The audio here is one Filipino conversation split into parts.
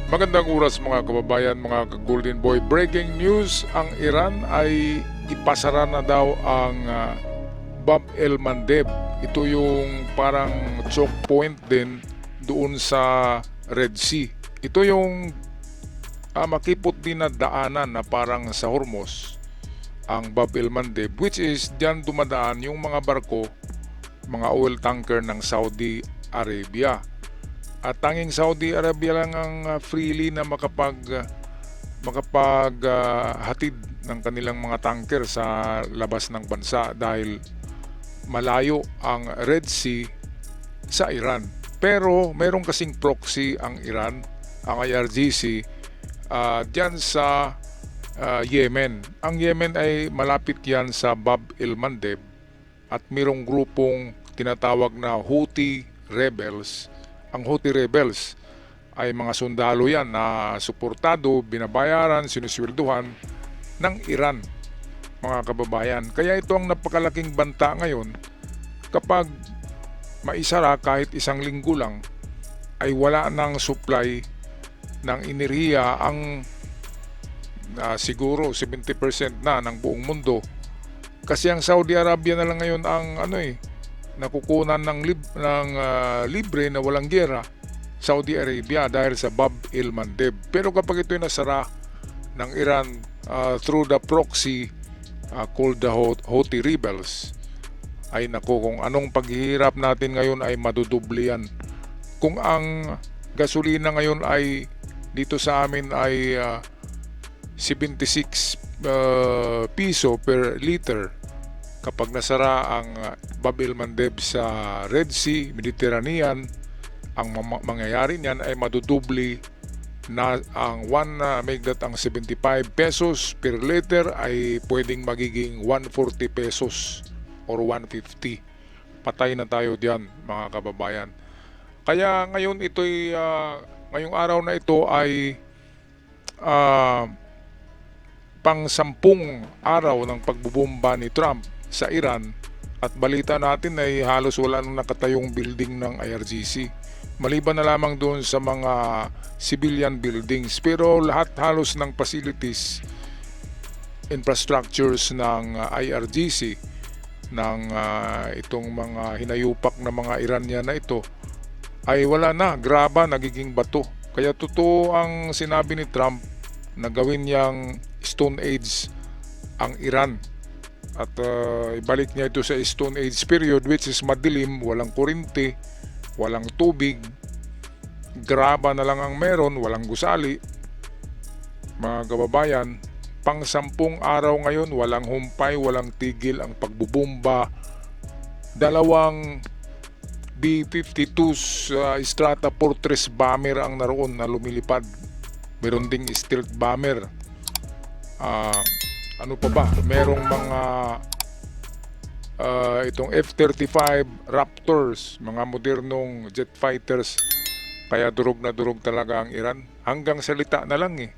Magandang oras mga kababayan, mga Golden Boy. Breaking news, ang Iran ay ipasara na daw ang Bab el Mandeb. Ito yung parang choke point din doon sa Red Sea. Ito yung makipot din na daanan na parang sa Hormuz, ang Bab el Mandeb, which is diyan dumadaan yung mga barko, mga oil tanker ng Saudi Arabia. At tanging Saudi Arabia lang ang freely na hatid ng kanilang mga tanker sa labas ng bansa dahil malayo ang Red Sea sa Iran. Pero meron kasing proxy ang Iran, ang IRGC, dyan sa Yemen. Ang Yemen ay malapit yan sa Bab el Mandeb at mayroong grupong tinatawag na Houthi rebels. Ang Houthi rebels ay mga sundalo yan na suportado, binabayaran, sinuswelduhan ng Iran, mga kababayan. Kaya ito ang napakalaking banta ngayon kapag maisara kahit isang linggo lang ay wala ng supply ng enerhiya ang siguro 70% na ng buong mundo. Kasi ang Saudi Arabia na lang ngayon ang nakukunan ng libre na walang giyera, Saudi Arabia, dahil sa Bab el Mandeb. Pero kapag ito'y nasara ng Iran through the proxy called the Houthi rebels, ay naku, kung anong paghihirap natin ngayon ay madudubli yan. Kung ang gasolina ngayon ay dito sa amin ay 76 piso per liter, kapag nasara ang Bab el Mandeb sa Red Sea, Mediterranean, ang mangyayari niyan ay madudubli na ang 1 megdat ang 75 pesos per liter ay pwedeng magiging 140 pesos or 150. Patay na tayo diyan, mga kababayan. Kaya ngayon ito'y ngayong araw na ito ay pang-10 araw ng pagbubomba ni Trump sa Iran, at balita natin ay halos wala nang nakatayong building ng IRGC, maliban na lamang doon sa mga civilian buildings. Pero lahat halos ng facilities, infrastructures ng IRGC, ng itong mga hinayupak na mga Iranian na ito, ay wala na, graba, nagiging bato. Kaya totoo ang sinabi ni Trump na gawin niyang Stone Age ang Iran. At ibalik niya ito sa Stone Age period, which is madilim, walang kuryente, walang tubig, graba na lang ang meron, walang gusali. Mga kababayan, pang-10 araw ngayon, walang humpay, walang tigil ang pagbubomba. 2 B-52s Stratofortress bomber ang naroon na lumilipad. Meron ding stealth bomber. Ano pa ba? Merong mga itong F-35 Raptors, mga modernong jet fighters. Kaya durog na durog talaga ang Iran. Hanggang salita na lang eh.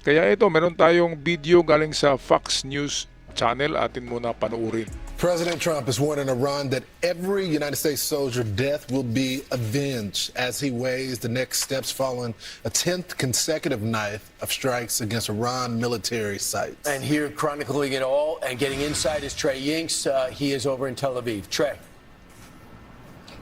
Kaya ito, meron tayong video galing sa Fox News channel. Atin muna panoorin. President Trump has warned in Iran that every United States soldier death will be avenged as he weighs the next steps following a 10th consecutive night of strikes against Iran military sites. And here chronicling it all and getting inside is Trey Yinks. He is over in Tel Aviv. Trey.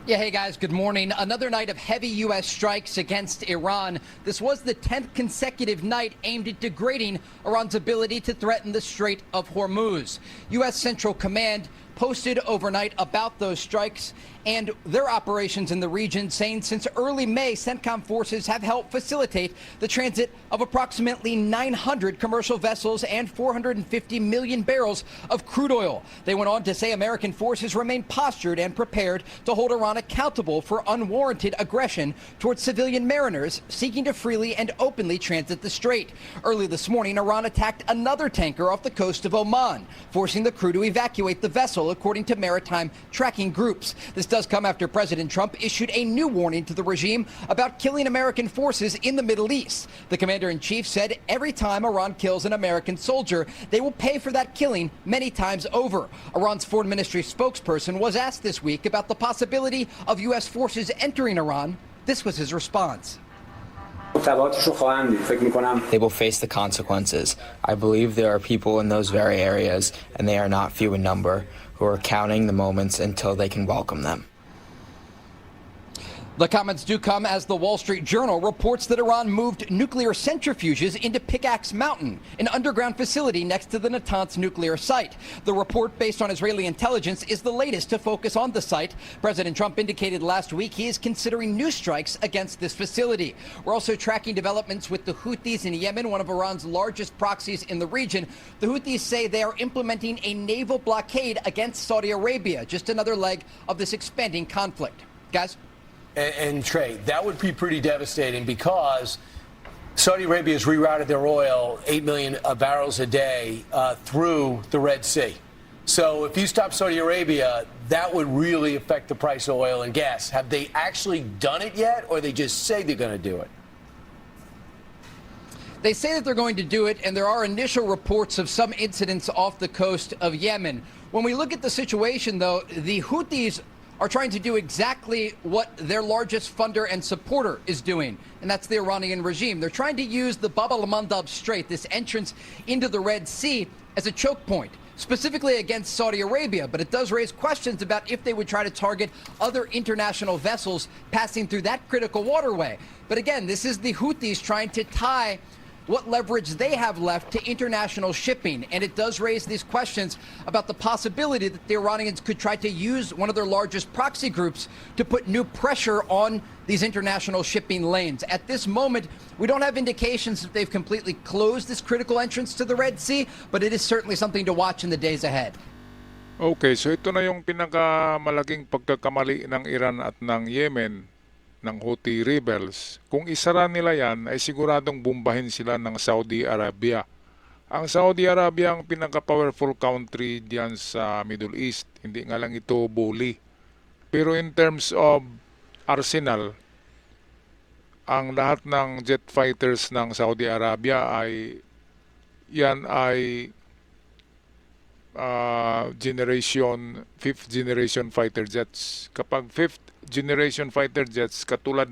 Yeah, hey guys, good morning. Another night of heavy U.S. strikes against Iran. This was the 10th consecutive night aimed at degrading Iran's ability to threaten the Strait of Hormuz. U.S. Central Command posted overnight about those strikes and their operations in the region, saying since early May, CENTCOM forces have helped facilitate the transit of approximately 900 commercial vessels and 450 million barrels of crude oil. They went on to say American forces remain postured and prepared to hold Iran accountable for unwarranted aggression towards civilian mariners seeking to freely and openly transit the strait. Early this morning, Iran attacked another tanker off the coast of Oman, forcing the crew to evacuate the vessel, according to maritime tracking groups. This does come after President Trump issued a new warning to the regime about killing American forces in the Middle East. The commander-in-chief said every time Iran kills an American soldier, they will pay for that killing many times over. Iran's foreign ministry spokesperson was asked this week about the possibility of U.S. forces entering Iran. This was his response. خب تبعاتش رو خواهند دید فکر میکنم. They will face the consequences. I believe there are people in those very areas, and they are not few in number, who are counting the moments until they can welcome them. The comments do come as the Wall Street Journal reports that Iran moved nuclear centrifuges into Pickaxe Mountain, an underground facility next to the Natanz nuclear site. The report, based on Israeli intelligence, is the latest to focus on the site. President Trump indicated last week he is considering new strikes against this facility. We're also tracking developments with the Houthis in Yemen, one of Iran's largest proxies in the region. The Houthis say they are implementing a naval blockade against Saudi Arabia, just another leg of this expanding conflict. Guys? And Trey, that would be pretty devastating because Saudi Arabia has rerouted their oil 8 million barrels a day through the Red Sea. So if you stop Saudi Arabia, that would really affect the price of oil and gas. Have they actually done it yet, or they just say they're going to do it? They say that they're going to do it, and there are initial reports of some incidents off the coast of Yemen. When we look at the situation, though, the Houthis are trying to do exactly what their largest funder and supporter is doing, and that's the Iranian regime. They're trying to use the Bab al-Mandab Strait, this entrance into the Red Sea, as a choke point, specifically against Saudi Arabia. But it does raise questions about if they would try to target other international vessels passing through that critical waterway. But again, this is the Houthis trying to tie what leverage they have left to international shipping. And it does raise these questions about the possibility that the Iranians could try to use one of their largest proxy groups to put new pressure on these international shipping lanes. At this moment, we don't have indications that they've completely closed this critical entrance to the Red Sea, but it is certainly something to watch in the days ahead. Okay, so ito na yung pinakamalaking pagkakamali ng Iran at ng Yemen, ng Houthi rebels. Kung isara nila yan, ay siguradong bumbahin sila ng Saudi Arabia. Ang Saudi Arabia ang pinaka-powerful country diyan sa Middle East. Hindi nga lang ito bully. Pero in terms of arsenal, ang lahat ng jet fighters ng Saudi Arabia ay yan ay fifth generation fighter jets. Kapag fifth generation fighter jets, katulad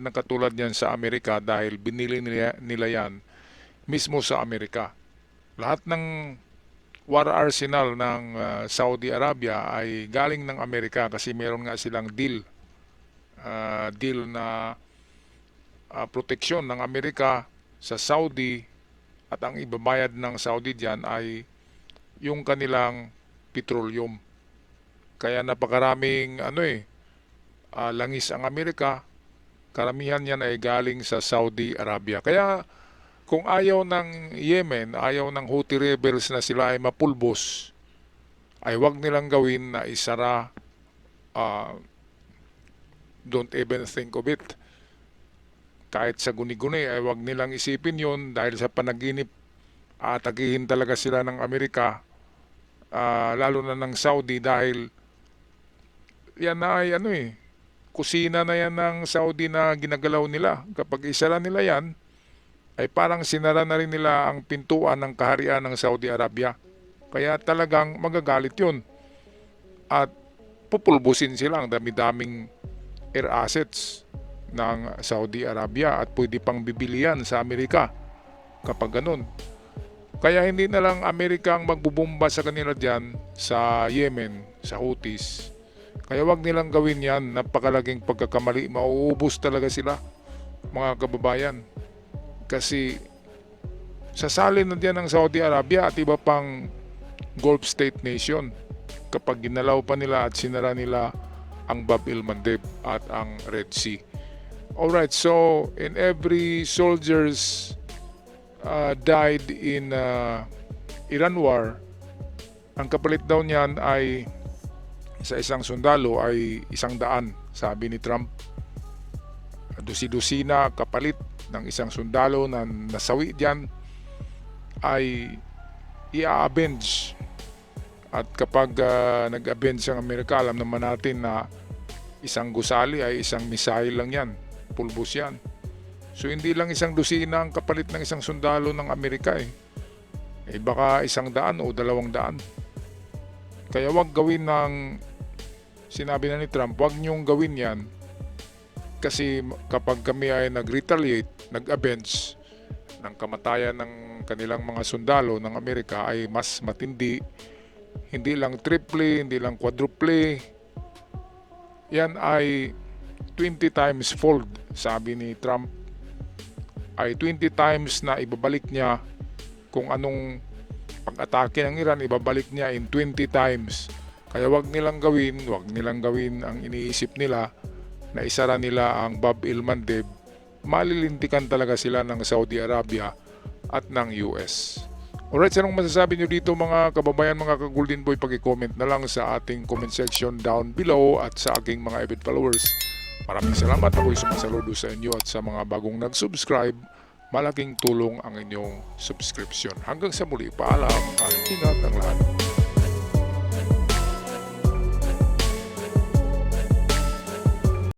yan sa Amerika dahil binili nila yan mismo sa Amerika. Lahat ng war arsenal ng Saudi Arabia ay galing ng Amerika kasi meron nga silang deal na proteksyon ng Amerika sa Saudi, at ang ibabayad ng Saudi diyan ay yung kanilang petroleum. Kaya napakaraming langis ang Amerika, karamihan yan ay galing sa Saudi Arabia. Kaya kung ayaw ng Yemen, ayaw ng Houthi rebels na sila ay mapulbos, ay wag nilang gawin na isara. Don't even think of it. Kahit sa guni-guni ay wag nilang isipin yon, dahil sa panaginip atakihin talaga sila ng Amerika, lalo na ng Saudi, dahil yan na ay kusina na yan ng Saudi na ginagalaw nila. Kapag isara nila yan, ay parang sinara na rin nila ang pintuan ng kaharian ng Saudi Arabia. Kaya talagang magagalit yun. At pupulbusin sila ang dami-daming air assets ng Saudi Arabia, at pwede pang bibilihan sa Amerika kapag ganun. Kaya hindi na lang Amerika ang magbubomba sa kanila dyan sa Yemen, sa Houthis. Kaya wag nilang gawin yan. Napakalaking pagkakamali. Mauubos talaga sila, mga kababayan. Kasi sasali na dyan ng Saudi Arabia at iba pang Gulf State nation kapag ginalaw pa nila at sinara nila ang Bab el-Mandeb at ang Red Sea. Alright, so in every soldiers died in Iran war, ang kapalit daw niyan ay sa isang sundalo ay 100, sabi ni Trump. Dusi-dusina kapalit ng isang sundalo na nasawi diyan ay i-avenge. At kapag nag-avenge ang Amerika, alam naman natin na isang gusali ay isang missile lang yan, pulbos yan. So hindi lang isang dusina ang kapalit ng isang sundalo ng Amerika baka 100 o 200. Kaya wag gawin ng, sinabi na ni Trump, wag niyong gawin yan, kasi kapag kami ay nag-retaliate, nag-avenge ng kamatayan ng kanilang mga sundalo ng Amerika ay mas matindi. Hindi lang triple, hindi lang quadruple. Yan ay 20 times fold, sabi ni Trump. Ay 20 times na ibabalik niya kung anong pag-atake ng Iran, ibabalik niya in 20 times. Kaya wag nilang gawin ang iniisip nila na isara nila ang Bab el-Mandeb. Malilintikan talaga sila ng Saudi Arabia at ng US. Alright, anong masasabi nyo dito mga kababayan, mga ka-Golden Boy? Pag-comment na lang sa ating comment section down below at sa aking mga avid followers. Maraming salamat. Ako'y sumasaludo sa inyo at sa mga bagong nag-subscribe. Malaking tulong ang inyong subscription. Hanggang sa muli, paalam at ingat ang lahat.